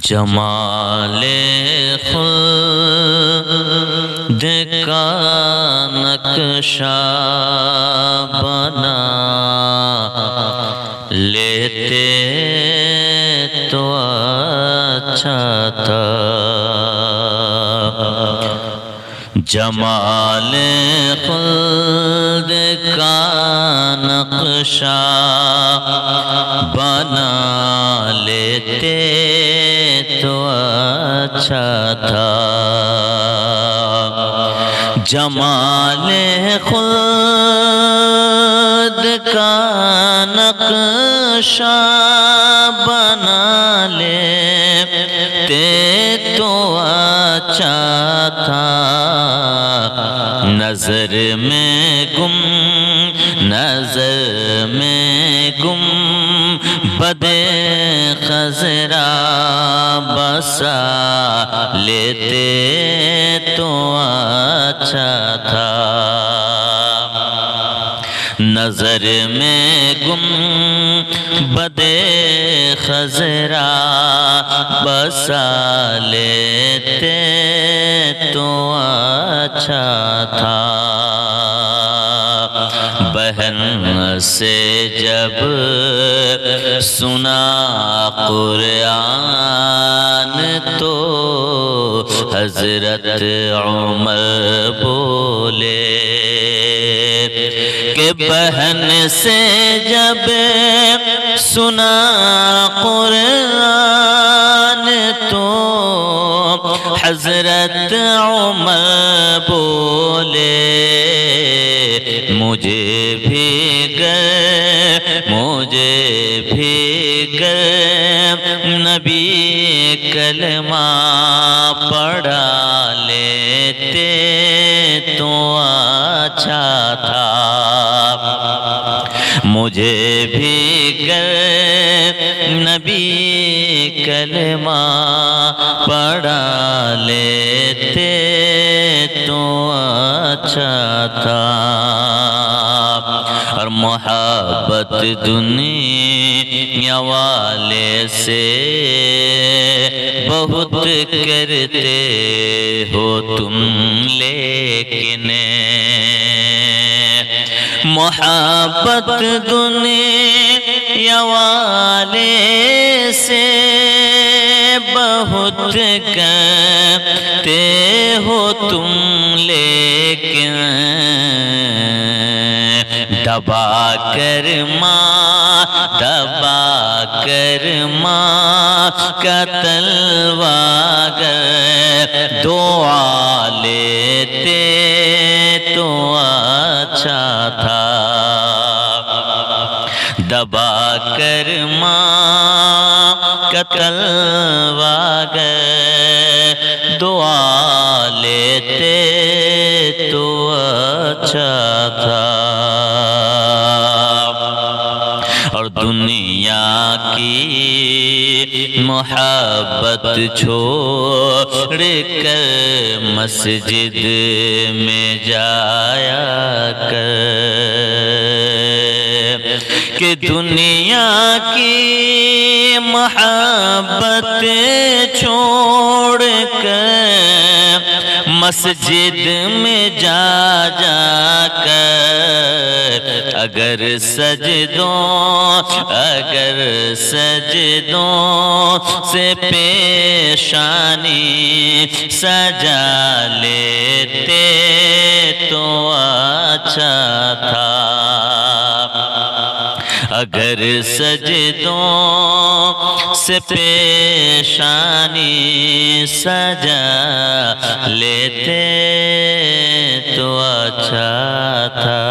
جمال خلد کا نقشہ بنا لیتے تو اچھا تھا۔ جمال خلد کا نقشہ بنا لیتے تو اچھا تھا۔ جمال خلد کا نقشہ بنا لیتے تو اچھا تھا۔ نظر میں گم بدے خضرا بسا لیتے تو اچھا تھا۔ نظر میں گم بدے خضرا بسا لیتے تو اچھا تھا۔ بہن سے جب سنا قرآن تو حضرت عمر بولے کہ بہن سے جب سنا قرآن تو حضرت عمر بولے مجھے بھی گر نبی کلمہ پڑھا لیتے تو اچھا تھا۔ مجھے بھی گر نبی کلمہ پڑھا لیتے تو اچھا تھا۔ اور محبت دنیا والے سے بہت کرتے ہو تم، لیکن محبت دنیا والے سے بہت کرتے ہو تم، لیکن دبا کر ماں کا تلوار دعا لیتے تو اچھا تھا۔ دبا کر ماں کا تلوار دعا لیتے تو اچھا تھا۔ اور دنیا کی محبت چھوڑ کر مسجد میں جایا کر، کہ دنیا کی محبت چھوڑ کر مسجد میں جا کر اگر سجدوں سے پیشانی سجا لیتے تو اچھا تھا۔ اگر سجدوں سے پیشانی سجا لیتے تو اچھا تھا۔